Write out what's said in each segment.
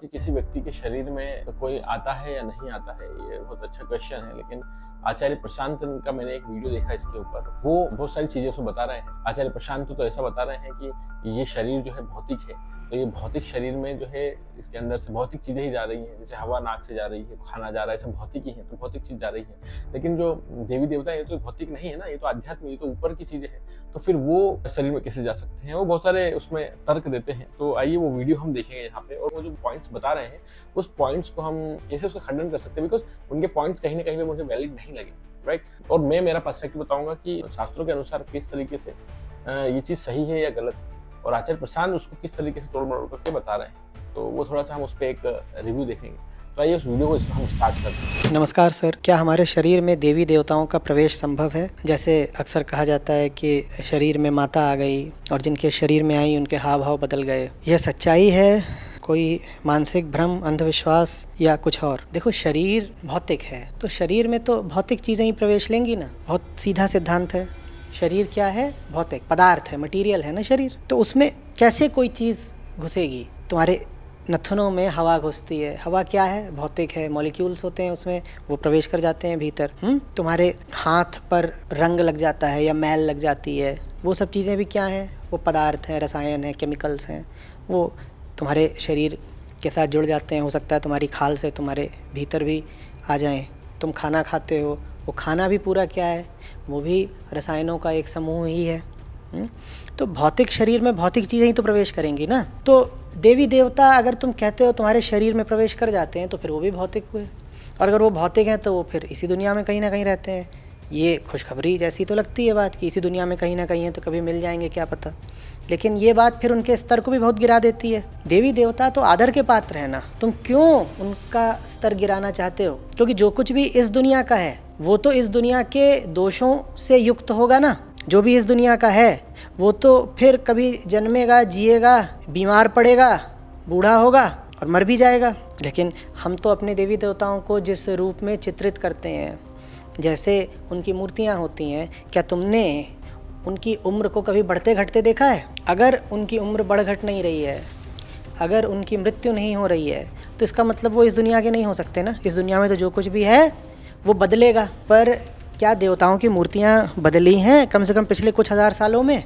कि किसी व्यक्ति के शरीर में कोई आता है या नहीं आता है, ये बहुत अच्छा क्वेश्चन है। लेकिन आचार्य प्रशांत का मैंने एक वीडियो देखा इसके ऊपर, वो बहुत सारी चीजें उसमें बता रहे हैं। आचार्य प्रशांत तो ऐसा बता रहे हैं कि ये शरीर जो है भौतिक है, तो ये भौतिक शरीर में जो है इसके अंदर से भौतिक चीजें ही जा रही हैं, जैसे हवा नाक से जा रही है, खाना जा रहा है, सब भौतिक ही है, तो भौतिक चीज जा रही है। लेकिन जो देवी देवता ये तो भौतिक नहीं है ना, ये तो आध्यात्म, ये तो ऊपर की चीजें हैं, तो फिर वो शरीर में कैसे जा सकते हैं? वो बहुत सारे उसमें तर्क देते हैं। तो आइए वो वीडियो हम देखेंगे यहाँ पे, और वो जो पॉइंट्स बता रहे हैं उस पॉइंट्स को हम कैसे उसका खंडन कर सकते हैं, बिकॉज उनके पॉइंट्स कहीं ना कहीं मुझे वैलिड नहीं लगे, राइट। और मैं मेरा पर्सपेक्टिव बताऊंगा कि शास्त्रों के अनुसार किस तरीके से ये चीज सही है या गलत है, और आचार्य प्रशांत उसको किस तरीके से तोड़ मरोड़ करके बता रहे हैं। तो वो थोड़ा सा हम उस पर एक रिव्यू देखेंगे। तो आइए उस वीडियो को हम स्टार्ट करते हैं। नमस्कार सर, क्या हमारे शरीर में देवी देवताओं का प्रवेश संभव है? जैसे अक्सर कहा जाता है कि शरीर में माता आ गई और जिनके शरीर में आई उनके हाव भाव बदल गए। यह सच्चाई है, कोई मानसिक भ्रम, अंधविश्वास या कुछ और? देखो, शरीर भौतिक है तो शरीर में तो भौतिक चीज़ें ही प्रवेश लेंगी ना। बहुत सीधा सिद्धांत है। शरीर क्या है? भौतिक पदार्थ है, मटीरियल है ना शरीर। तो उसमें कैसे कोई चीज़ घुसेगी? तुम्हारे नथनों में हवा घुसती है, हवा क्या है? भौतिक है, मॉलिक्यूल्स होते हैं उसमें, वो प्रवेश कर जाते हैं भीतर। तुम्हारे हाथ पर रंग लग जाता है या मैल लग जाती है, वो सब चीज़ें भी क्या हैं? वो पदार्थ हैं, रसायन हैं, केमिकल्स हैं, वो तुम्हारे शरीर के साथ जुड़ जाते हैं। हो सकता है तुम्हारी खाल से तुम्हारे भीतर भी आ जाएं। तुम खाना खाते हो, वो खाना भी पूरा क्या है? वो भी रसायनों का एक समूह ही है। तो भौतिक शरीर में भौतिक चीज़ें ही तो प्रवेश करेंगी ना। तो देवी देवता अगर तुम कहते हो तुम्हारे शरीर में प्रवेश कर जाते हैं तो फिर वो भी भौतिक हुए, और अगर वो भौतिक हैं तो वो फिर इसी दुनिया में कहीं ना कहीं रहते हैं। ये खुशखबरी जैसी तो लगती है बात कि इसी दुनिया में कहीं ना कहीं है, तो कभी मिल जाएंगे क्या पता। लेकिन ये बात फिर उनके स्तर को भी बहुत गिरा देती है। देवी देवता तो आदर के पात्र हैं ना, तुम क्यों उनका स्तर गिराना चाहते हो? क्योंकि जो कुछ भी इस दुनिया का है वो तो इस दुनिया के दोषों से युक्त होगा ना। जो भी इस दुनिया का है वो तो फिर कभी जन्मेगा, जिएगा, बीमार पड़ेगा, बूढ़ा होगा और मर भी जाएगा। लेकिन हम तो अपने देवी देवताओं को जिस रूप में चित्रित करते हैं, जैसे उनकी मूर्तियाँ होती हैं, क्या तुमने उनकी उम्र को कभी बढ़ते घटते देखा है? अगर उनकी उम्र बढ़ घट नहीं रही है, अगर उनकी मृत्यु नहीं हो रही है, तो इसका मतलब वो इस दुनिया के नहीं हो सकते ना। इस दुनिया में तो जो कुछ भी है वो बदलेगा। पर क्या देवताओं की मूर्तियाँ बदली हैं कम से कम पिछले कुछ हज़ार सालों में?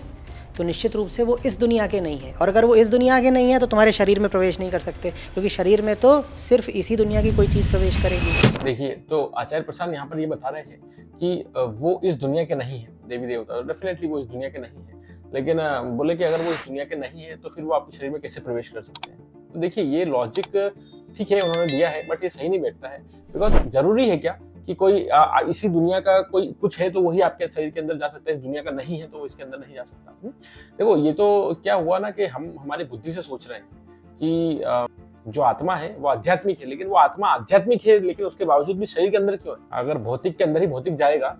तो निश्चित रूप से वो इस दुनिया के नहीं है। और अगर वो इस दुनिया के नहीं है तो तुम्हारे शरीर में प्रवेश नहीं कर सकते, क्योंकि शरीर में तो सिर्फ इसी दुनिया की कोई चीज़ प्रवेश करेगी। देखिए, तो आचार्य प्रशांत यहाँ पर ये बता रहे हैं कि वो इस दुनिया के नहीं है, देवी देवता डेफिनेटली वो इस दुनिया के नहीं है। लेकिन बोले कि अगर वो इस दुनिया के नहीं है तो फिर वो आपके शरीर में कैसे प्रवेश कर सकते हैं? तो देखिए, ये लॉजिक ठीक है उन्होंने दिया है, बट ये सही नहीं बैठता है। बिकॉज जरूरी है क्या कि कोई इसी दुनिया का कोई कुछ है तो वही आपके शरीर के अंदर जा सकता है, इस दुनिया का नहीं है तो वो इसके अंदर नहीं जा सकता। देखो, ये तो क्या हुआ ना कि हम हमारी बुद्धि से सोच रहे हैं कि जो आत्मा है वो आध्यात्मिक है, लेकिन वो आत्मा आध्यात्मिक है लेकिन उसके बावजूद भी शरीर के अंदर क्यों है? अगर भौतिक के अंदर ही भौतिक जाएगा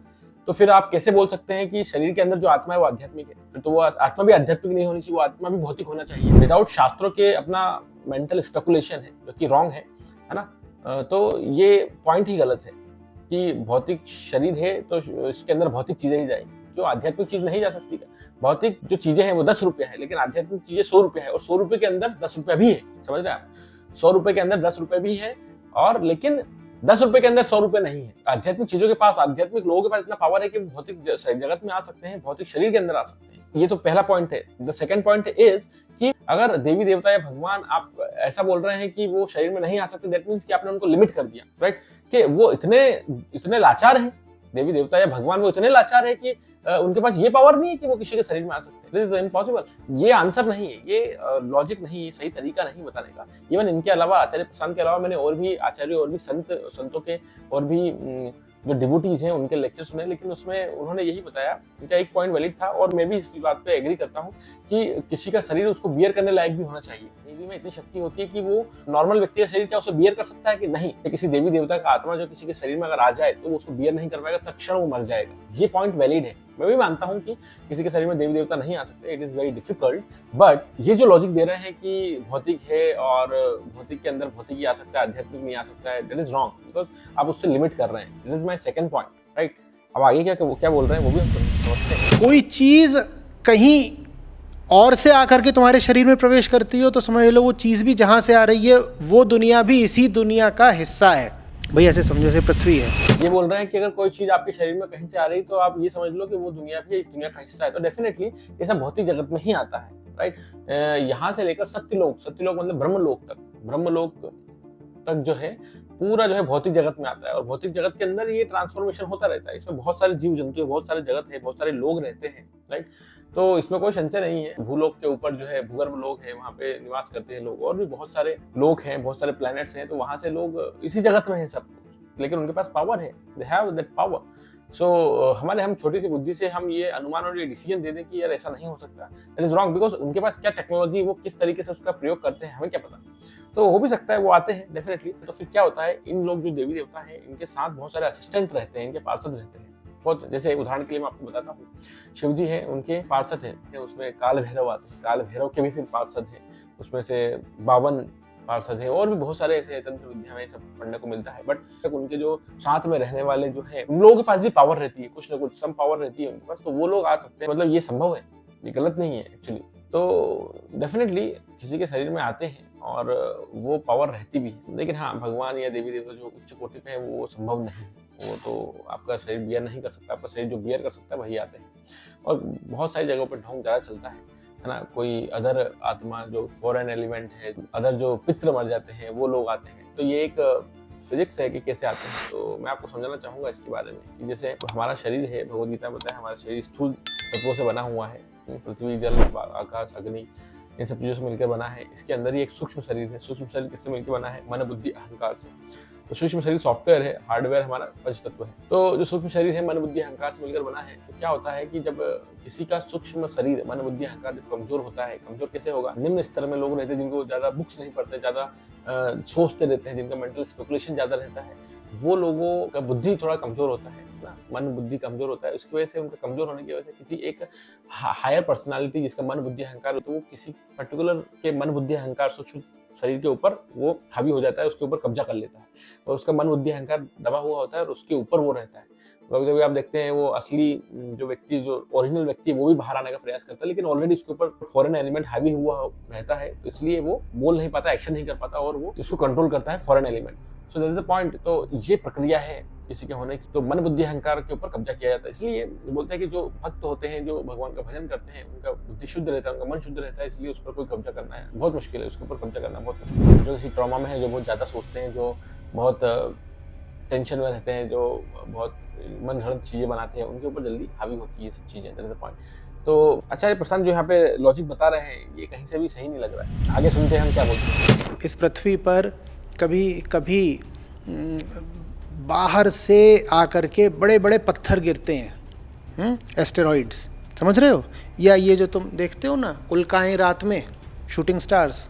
तो फिर आप कैसे बोल सकते हैं कि शरीर के अंदर जो आत्मा है वो आध्यात्मिक है? फिर तो वो आत्मा भी आध्यात्मिक नहीं होनी चाहिए, वो आत्मा भी भौतिक होना चाहिए। विदाउट शास्त्रों के अपना मेंटल स्पेकुलेशन है जो कि रॉन्ग है ना। तो ये पॉइंट ही गलत है कि भौतिक शरीर है तो इसके अंदर भौतिक चीजें ही जाएंगी, क्यों आध्यात्मिक चीज नहीं जा सकती क्या? भौतिक जो चीजें हैं वो 10 रुपया है, लेकिन आध्यात्मिक चीजें 100 रुपया है, और 100 रुपए के अंदर 10 रुपया भी है। समझ रहे हैं आप? 100 रुपए के अंदर 10 रुपए भी है, और लेकिन 10 रुपए के अंदर 100 रुपए नहीं है। आध्यात्मिक चीजों के पास, आध्यात्मिक लोगों के पास इतना पावर है कि भौतिक जगत में आ सकते हैं, भौतिक शरीर के अंदर आ सकते हैं। ये तो पहला पॉइंट है। द सेकंड पॉइंट इज कि अगर देवी देवता या भगवान आप ऐसा बोल रहे हैं कि वो शरीर में नहीं आ सकते, दैट मीन्स कि आपने उनको लिमिट कर दिया, राइट? कि वो इतने लाचार हैं, देवी देवता या भगवान वो इतने लाचार है कि उनके पास ये पावर नहीं है कि वो किसी के शरीर में आ सकते हैं। This is impossible. ये आंसर नहीं है, ये लॉजिक नहीं है, सही तरीका नहीं बताने का। इवन इनके अलावा, आचार्य प्रशांत के अलावा, मैंने और भी आचार्य और भी संतों के और भी जो डिवोटीज हैं उनके लेक्चर सुने, लेकिन उसमें उन्होंने यही बताया, उनका एक पॉइंट वैलिड था और मैं भी इस बात पे एग्री करता हूँ कि किसी का शरीर उसको बियर करने लायक भी होना चाहिए। देवी में इतनी शक्ति होती है कि वो नॉर्मल व्यक्ति का शरीर क्या उसे बियर कर सकता है कि नहीं? किसी देवी देवता का आत्मा जो किसी के शरीर में अगर आ जाए तो वो उसको बियर नहीं कर पाएगा, तत्क्षण वो मर जाएगा। ये पॉइंट वैलिड है। मैं भी मानता हूँ कि किसी के शरीर में देवी देवता नहीं आ सकते, it is very difficult. But ये जो लॉजिक दे रहे हैं कि भौतिक है और भौतिक के अंदर भौतिक ही आ सकता है, आध्यात्मिक नहीं आ सकता है, दैट इज रॉन्ग, बिकॉज आप उससे लिमिट कर रहे हैं। This is my second point, right? अब आगे क्या बोल रहे हैं वो भी हम समझते हैं। कोई चीज़ कहीं और से आकर के तुम्हारे शरीर में प्रवेश करती हो तो समझ लो वो चीज़ भी जहाँ से आ रही है वो दुनिया भी इसी दुनिया का हिस्सा है। भाई ऐसे समझो जैसे पृथ्वी है। ये बोल रहे हैं कि अगर कोई चीज आपके शरीर में कहीं से आ रही तो आप ये समझ लो कि वो दुनिया भी इस दुनिया का हिस्सा है। तो डेफिनेटली ये सब भौतिक जगत में ही आता है, राइट। यहाँ से लेकर सत्यलोक मतलब ब्रह्मलोक तक जो है पूरा जो है भौतिक जगत में आता है। और भौतिक जगत के अंदर ये ट्रांसफॉर्मेशन होता रहता है। इसमें बहुत सारे जीव जंतु है, बहुत सारे जगत है, बहुत सारे लोग रहते हैं, राइट। तो इसमें कोई संशय नहीं है। भूलोक के ऊपर जो है भूगर्भ लोक है, वहाँ पे निवास करते हैं लोग, और भी बहुत सारे लोग हैं, बहुत सारे प्लैनेट्स हैं। तो वहां से लोग इसी जगत में हैं सब, लेकिन उनके पास पावर है, दे हैव दैट पावर। सो हम छोटी सी बुद्धि से हम ये अनुमान और ये डिसीजन दे दें कि यार ऐसा नहीं हो सकता, दैट इज रॉन्ग। बिकॉज उनके पास क्या टेक्नोलॉजी, वो किस तरीके से उसका प्रयोग करते हैं हमें क्या पता। तो हो भी सकता है वो आते हैं डेफिनेटली। तो फिर क्या होता है, इन लोग जो देवी देवता हैं इनके साथ बहुत सारे असिस्टेंट रहते हैं, इनके पार्षद रहते हैं बहुत। जैसे उदाहरण के लिए मैं आपको बताता हूँ, शिव जी हैं, उनके पार्षद हैं, उसमें काल भैरव आते हैं, काल भैरव के भी फिर पार्षद हैं, उसमें से 52 पार्षद हैं, और भी बहुत सारे ऐसे तंत्र विद्या में सब पढ़ने को मिलता है। बट तक उनके जो साथ में रहने वाले जो हैं उन लोगों के पास भी पावर रहती है, कुछ ना कुछ सम पावर रहती है उनके पास, तो वो लोग आ सकते हैं। मतलब ये संभव है, ये गलत नहीं है एक्चुअली। तो डेफिनेटली किसी के शरीर में आते हैं और वो पावर रहती भी है। लेकिन हाँ, भगवान या देवी देवता जो उच्च कोटि पे है वो संभव नहीं, वो तो आपका शरीर बियर नहीं कर सकता। आपका शरीर जो बियर कर सकता है वही आते हैं। और बहुत सारी जगहों पर ढोंग ज़्यादा चलता है ना। कोई अदर आत्मा जो फॉरेन एलिमेंट है, अदर जो पितृ मर जाते हैं वो लोग आते हैं। तो ये एक फिजिक्स है कि कैसे आते हैं। तो मैं आपको समझाना चाहूँगा इसके बारे में कि जैसे हमारा शरीर है, भगवद गीता में बताया हमारा शरीर स्थूल तत्वों से बना हुआ है। पृथ्वी, जल, आकाश, अग्नि, इन सब चीज़ों से मिलकर बना है। इसके अंदर ही एक सूक्ष्म शरीर है। सूक्ष्म शरीर किससे मिलकर बना है? मन, बुद्धि, अहंकार से। तो सूक्ष्म शरीर सॉफ्टवेयर है, हार्डवेयर हमारा पंच तत्व है। तो जो सूक्ष्म शरीर है मन, बुद्धि, अहंकार से मिलकर बना है, तो क्या होता है कि जब किसी का सूक्ष्म शरीर मन, बुद्धि, अहंकार जब कमजोर होता है, कमजोर कैसे होगा? निम्न स्तर में लोग रहते हैं जिनको ज्यादा बुक्स नहीं पढ़ते, ज्यादा सोचते रहते हैं, जिनका मेंटल स्पेकुलेशन ज्यादा रहता है, वो लोगों का बुद्धि थोड़ा कमजोर होता है ना, मन बुद्धि कमजोर होता है। उसकी वजह से, उनका कमजोर होने की वजह से किसी एक हायर पर्सनालिटी जिसका मन, बुद्धि, अहंकार, तो वो किसी पर्टिकुलर के मन, बुद्धि, अहंकार सूक्ष्म शरीर के ऊपर वो हावी हो जाता है, उसके ऊपर कब्जा कर लेता है, और उसका मन, बुद्धि, अहंकार दबा हुआ होता है और उसके ऊपर वो रहता है। कभी कभी आप देखते हैं वो असली जो व्यक्ति, जो ओरिजिनल व्यक्ति है, वो भी बाहर आने का प्रयास करता है, लेकिन ऑलरेडी उसके ऊपर फॉरेन एलिमेंट हावी हुआ रहता है, तो इसलिए वो बोल नहीं पाता, एक्शन नहीं कर पाता, और वो इसको कंट्रोल करता है foreign element. So that is the point. तो ये प्रक्रिया है किसी के होने की। तो मन, बुद्धि, अहंकार के ऊपर कब्जा किया जाता है। इसलिए बोलते हैं कि जो भक्त होते हैं, जो भगवान का भजन करते हैं, उनका बुद्धि शुद्ध रहता है, उनका मन शुद्ध रहता है, इसलिए उस पर कोई कब्जा करना है बहुत मुश्किल है। उसके ऊपर कब्जा करना बहुत मुश्किल है। जो किसी ट्रॉमा में है, जो बहुत ज्यादा सोचते हैं, जो बहुत टेंशन में रहते हैं, जो बहुत मन घड़त चीजें बनाते हैं, उनके ऊपर जल्दी हावी होती है सब चीजें। That is the point. तो आचार्य प्रशांत जो यहाँ पे लॉजिक बता रहे हैं, ये कहीं से भी सही नहीं लग रहा है। आगे सुनते हैं हम क्या बोलते हैं। इस पृथ्वी पर कभी कभी बाहर से आकर के बड़े बड़े पत्थर गिरते हैं, एस्टेरॉइड्स, समझ रहे हो? या ये जो तुम देखते हो ना उल्काएं रात में, शूटिंग स्टार्स,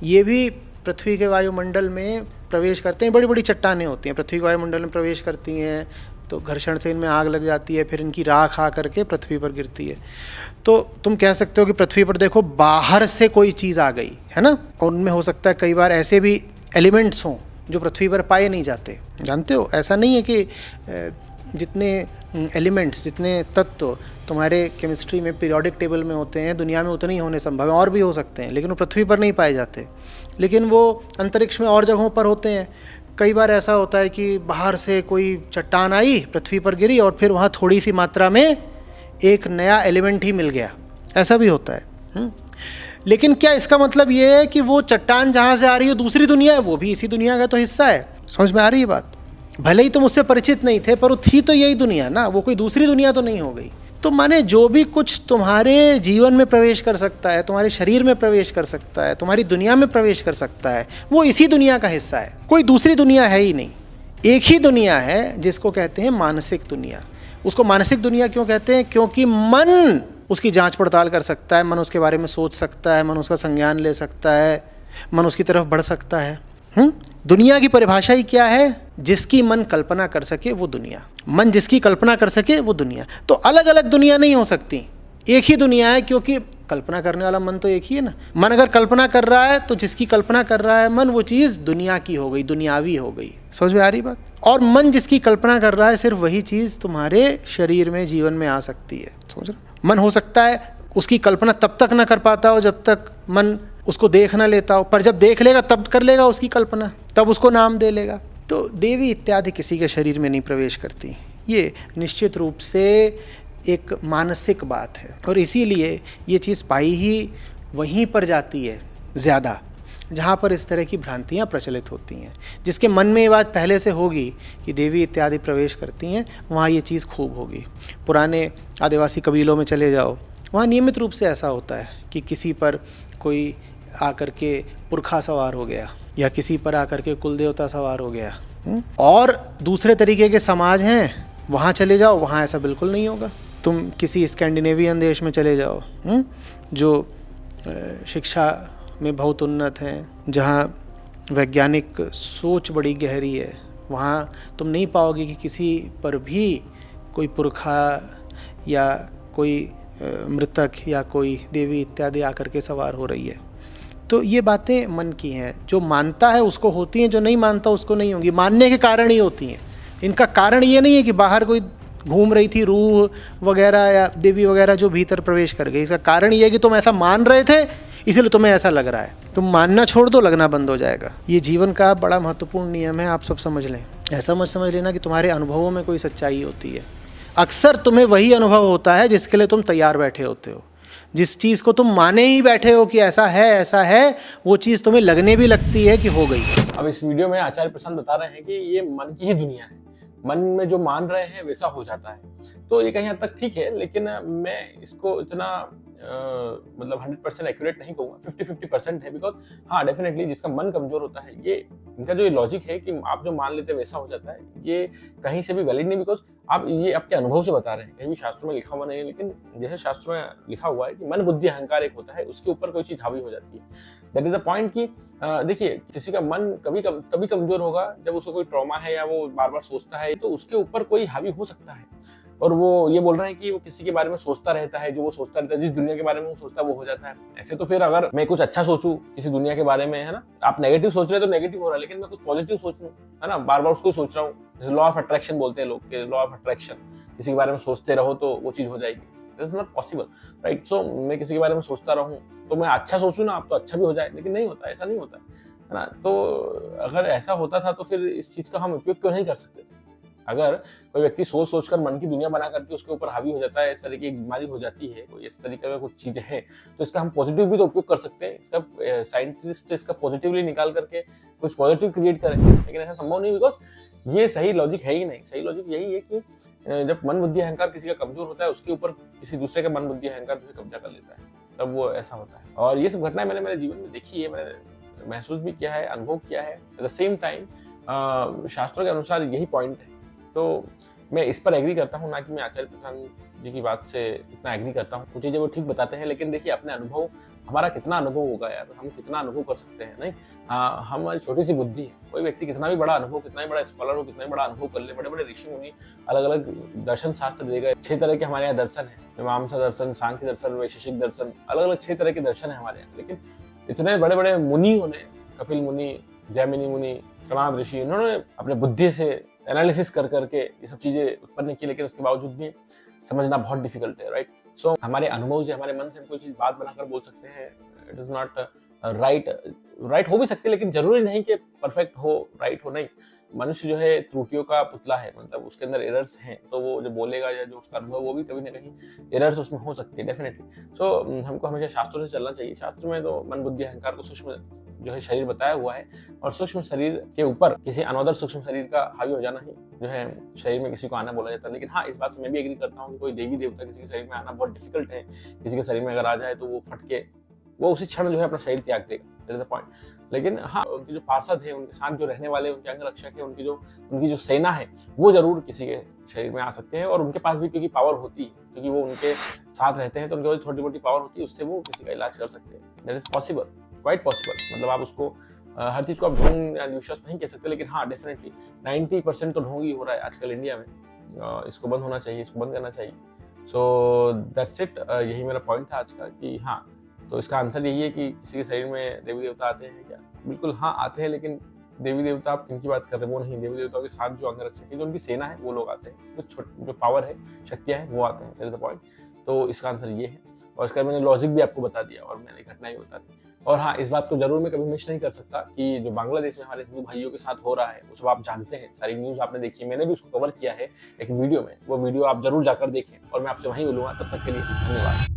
ये भी पृथ्वी के वायुमंडल में प्रवेश करते हैं। बड़ी बड़ी चट्टानें होती हैं, पृथ्वी के वायुमंडल में प्रवेश करती हैं, तो घर्षण से इनमें आग लग जाती है, फिर इनकी राख आ करके पृथ्वी पर गिरती है। तो तुम कह सकते हो कि पृथ्वी पर देखो बाहर से कोई चीज़ आ गई है ना, और उनमें हो सकता है कई बार ऐसे भी एलिमेंट्स हों जो पृथ्वी पर पाए नहीं जाते। जानते हो, ऐसा नहीं है कि जितने एलिमेंट्स, जितने तत्व तुम्हारे केमिस्ट्री में पीरियोडिक टेबल में होते हैं, दुनिया में उतने ही होने संभव है, और भी हो सकते हैं, लेकिन वो पृथ्वी पर नहीं पाए जाते, लेकिन वो अंतरिक्ष में और जगहों पर होते हैं। कई बार ऐसा होता है कि बाहर से कोई चट्टान आई, पृथ्वी पर गिरी, और फिर वहाँ थोड़ी सी मात्रा में एक नया एलिमेंट ही मिल गया, ऐसा भी होता है। लेकिन क्या इसका मतलब ये है कि वो चट्टान जहाँ से आ रही है दूसरी दुनिया है? वो भी इसी दुनिया का तो हिस्सा है। समझ में आ रही है बात? भले ही तुम उससे परिचित नहीं थे, पर वो थी तो यही दुनिया ना, वो कोई दूसरी दुनिया तो नहीं हो गई। तो माने जो भी कुछ तुम्हारे जीवन में प्रवेश कर सकता है, तुम्हारे शरीर में प्रवेश कर सकता है, तुम्हारी दुनिया में प्रवेश कर सकता है, वो इसी दुनिया का हिस्सा है, कोई दूसरी दुनिया है ही नहीं। एक ही दुनिया है जिसको कहते हैं मानसिक दुनिया। उसको मानसिक दुनिया क्यों कहते हैं? क्योंकि मन उसकी जांच पड़ताल कर सकता है, मन उसके बारे में सोच सकता है, मन उसका संज्ञान ले सकता है, मन उसकी तरफ बढ़ सकता है। दुनिया की परिभाषा ही क्या है? जिसकी मन कल्पना कर सके वो दुनिया। मन जिसकी कल्पना कर सके वो दुनिया। तो अलग अलग दुनिया नहीं हो सकती, एक ही दुनिया है, क्योंकि कल्पना करने वाला मन तो एक ही है ना। मन अगर कल्पना कर रहा है तो जिसकी कल्पना कर रहा है मन, वो चीज़ दुनिया की हो गई, दुनियावी हो गई। समझ में आ रही बात? और मन जिसकी कल्पना कर रहा है, सिर्फ वही चीज़ तुम्हारे शरीर में, जीवन में आ सकती है। समझ रहे? मन हो सकता है उसकी कल्पना तब तक ना कर पाता हो जब तक मन उसको देख ना लेता हो, पर जब देख लेगा तब कर लेगा उसकी कल्पना, तब उसको नाम दे लेगा। तो देवी इत्यादि किसी के शरीर में नहीं प्रवेश करती। ये निश्चित रूप से एक मानसिक बात है, और इसीलिए ये चीज़ पाई ही वहीं पर जाती है ज़्यादा जहाँ पर इस तरह की भ्रांतियाँ प्रचलित होती हैं। जिसके मन में ये बात पहले से होगी कि देवी इत्यादि प्रवेश करती हैं, वहाँ ये चीज़ खूब होगी। पुराने आदिवासी कबीलों में चले जाओ, वहाँ नियमित रूप से ऐसा होता है कि किसी पर कोई आकर के पुरखा सवार हो गया या किसी पर आकर के कुल देवता सवार हो गया। और दूसरे तरीके के समाज हैं, वहाँ चले जाओ, वहाँ ऐसा बिल्कुल नहीं होगा। तुम किसी स्कैंडिनेवियन देश में चले जाओ जो शिक्षा में बहुत उन्नत हैं, जहाँ वैज्ञानिक सोच बड़ी गहरी है, वहाँ तुम नहीं पाओगे कि किसी पर भी कोई पुरखा या कोई मृतक या कोई देवी इत्यादि आकर के सवार हो रही है। तो ये बातें मन की हैं, जो मानता है उसको होती हैं, जो नहीं मानता उसको नहीं होंगी। मानने के कारण ही होती हैं। इनका कारण ये नहीं है कि बाहर कोई घूम रही थी रूह वगैरह या देवी वगैरह जो भीतर प्रवेश कर गई। इसका कारण ये है कि तुम ऐसा मान रहे थे, इसलिए तुम्हें ऐसा लग रहा है। तुम मानना छोड़ दो, लगना बंद हो जाएगा। ये जीवन का बड़ा महत्वपूर्ण नियम है, आप सब समझ लें। ऐसा मत समझ लेना कि तुम्हारे अनुभवों में कोई सच्चाई होती है। अक्सर तुम्हें वही अनुभव होता है जिसके लिए तुम तैयार बैठे होते हो। जिस चीज़ को तुम माने ही बैठे हो कि ऐसा है, वो चीज़ तुम्हें लगने भी लगती है कि हो गई। अब इस वीडियो में आचार्य प्रशांत बता रहे हैं कि ये मन की ही दुनिया है, मन में जो मान रहे हैं वैसा हो जाता है। तो ये कहीं हद तक ठीक है, लेकिन मैं इसको इतना मतलब 100% एक्यूरेट नहीं कहूँगा, 50-50% है। बिकॉज हाँ, डेफिनेटली जिसका मन कमजोर होता है, ये इनका जो लॉजिक है कि आप जो मान लेते हैं वैसा हो जाता है, ये कहीं से भी वैलिड नहीं। बिकॉज आप ये आपके अनुभव से बता रहे हैं, कहीं भी शास्त्रों में लिखा हुआ नहीं है। लेकिन जैसे शास्त्रों में लिखा हुआ है कि मन बुद्धि अहंकार एक होता है, उसके ऊपर कोई चीज हावी हो जाती है। दैट इज अ पॉइंट कि देखिए, किसी का मन तभी कमजोर होगा जब उसको कोई ट्रॉमा है या वो बार बार सोचता है, तो उसके ऊपर कोई हावी हो सकता है। और वो ये बोल रहे हैं कि वो किसी के बारे में सोचता रहता है, जो वो सोचता रहता है, जिस दुनिया के बारे में वो सोचता है वो हो जाता है। ऐसे तो फिर अगर मैं कुछ अच्छा सोचूं किसी दुनिया के बारे में, है ना, आप नेगेटिव सोच रहे हैं तो नेगेटिव हो रहा है, लेकिन मैं कुछ पॉजिटिव सोचूं, है ना, बार बार उसको सोच रहा हूँ, जैसे लॉ ऑफ अट्रैक्शन बोलते हैं लोग, लॉ ऑफ अट्रैक्शन, किसी के बारे में सोचते रहो तो वो चीज हो जाएगी। This is not possible, right. So मैं किसी के बारे में सोचता रहूं तो मैं अच्छा सोचूं ना, आप तो अच्छा भी हो जाए, लेकिन नहीं होता, ऐसा नहीं होता है ना। तो अगर ऐसा होता था तो फिर इस चीज का हम उपयोग क्यों नहीं कर सकते थे? अगर कोई व्यक्ति सोच सोचकर मन की दुनिया बना करके उसके ऊपर हावी हो जाता है, इस तरह की बीमारी हो जाती है, कोई इस तरीके का कुछ चीजें हैं, तो इसका हम पॉजिटिव भी तो उपयोग कर सकते हैं। इसका साइंटिस्ट इसका पॉजिटिवली निकाल करके कुछ पॉजिटिव क्रिएट करें, लेकिन ऐसा संभव नहीं। बिकॉज ये सही लॉजिक है ही नहीं। सही लॉजिक यही है कि जब मन बुद्धि अहंकार किसी का कमजोर होता है, उसके ऊपर किसी दूसरे का मन बुद्धि अहंकार जो है कब्जा कर लेता है, तब वो ऐसा होता है। और ये सब घटनाएं मैंने मेरे जीवन में देखी है, मैंने महसूस भी किया है, अनुभव किया है। एट द सेम टाइम शास्त्रों के अनुसार यही पॉइंट है। तो मैं इस पर एग्री करता हूँ, ना कि मैं आचार्य प्रशांत जी की बात से इतना एग्री करता हूँ। कुछ चीज़ें वो ठीक बताते हैं, लेकिन देखिए अपने अनुभव, हमारा कितना अनुभव होगा यार, हम कितना अनुभव कर सकते हैं। नहीं, हमारी छोटी सी बुद्धि है। कोई व्यक्ति कितना भी बड़ा अनुभव, कितना भी बड़ा स्कॉलर हो, कितना भी बड़ा अनुभव कर ले, बड़े बड़े ऋषि मुनि अलग अलग दर्शन शास्त्र दे गए। 6 तरह के हमारे यहाँ दर्शन है, मीमांसा दर्शन, सांख्य दर्शन, वैशेषिक दर्शन, अलग अलग 6 तरह के दर्शन है हमारे यहाँ। लेकिन इतने बड़े बड़े मुनियों ने, कपिल मुनि, जैमिनी मुनि, कणाद ऋषि, इन्होंने अपने बुद्धि से एनालिसिस कर करके ये सब चीजें उत्पन्न की, लेकिन उसके बावजूद भी समझना बहुत डिफिकल्ट है, राइट। सो हमारे अनुभव से, हमारे मन से हम कोई चीज बात बनाकर बोल सकते हैं, इट इज नॉट राइट हो भी सकती है, लेकिन जरूरी नहीं कि परफेक्ट हो, राइट हो। नहीं, मनुष्य जो है त्रुटियों का पुतला है, मतलब उसके अंदर एरर्स हैं, तो वो जो बोलेगा या जो उसका अनुभव, वो भी कभी ना कहीं एरर्स उसमें हो सकती है, डेफिनेटली। सो हमको हमेशा शास्त्रों से चलना चाहिए। शास्त्र में तो मन बुद्धि अहंकार को सूक्ष्म जो है शरीर बताया हुआ है, और सूक्ष्म शरीर के ऊपर किसी अनोदर सूक्ष्म शरीर का हावी हो जाना ही जो है शरीर में किसी को आना बोला जाता है। लेकिन हाँ, इस बात से मैं भी एग्री करता हूँ कि कोई देवी देवता किसी के शरीर में आना बहुत डिफिकल्ट है। किसी के शरीर में अगर आ जाए तो वो फट के वो उसी क्षण जो है अपना शरीर त्याग देगा, दैट इज द पॉइंट। लेकिन हाँ, उनके जो पार्षद है, उनके साथ जो रहने वाले, उनके अंगरक्षक है, उनकी जो सेना है, वो जरूर किसी के शरीर में आ सकते हैं। और उनके पास भी क्योंकि पावर होती है, क्योंकि वो उनके साथ रहते हैं, तो उनके पास थोड़ी मोटी पावर होती है, उससे वो किसी का इलाज कर सकते हैं। That is possible, quite possible. मतलब आप उसको हर चीज को आप ढोंग या विश्वास नहीं कह सकते, लेकिन हाँ, डेफिनेटली 90% तो ढोंग ही हो रहा है आजकल इंडिया में। इसको बंद होना चाहिए, इसको बंद करना चाहिए। So that's it. यही मेरा पॉइंट था आज का कि हाँ, तो इसका आंसर यही है कि किसी के शरीर में देवी देवता आते हैं क्या? बिल्कुल हाँ, आते हैं। लेकिन देवी देवता आप किनकी बात कर रहे हैं वो नहीं, देवी देवताओं के साथ जो अंगरक्षक है, जो उनकी सेना है, वो लोग आते हैं। जो पावर है, शक्तियाँ हैं, वो आते हैं। That is the point. तो इसका आंसर ये है। और इसका मैंने लॉजिक भी आपको बता दिया और मैंने घटना भी बता दी। और हाँ, इस बात को जरूर मैं कभी मिस नहीं कर सकता कि जो बांग्लादेश में हमारे हिंदू भाइयों के साथ हो रहा है वो सब आप जानते हैं, सारी न्यूज़ आपने देखी है, मैंने भी उसको कवर किया है एक वीडियो में। वो वीडियो आप जरूर जाकर देखें और मैं आपसे वहीं मिलूंगा। तब तक के लिए धन्यवाद।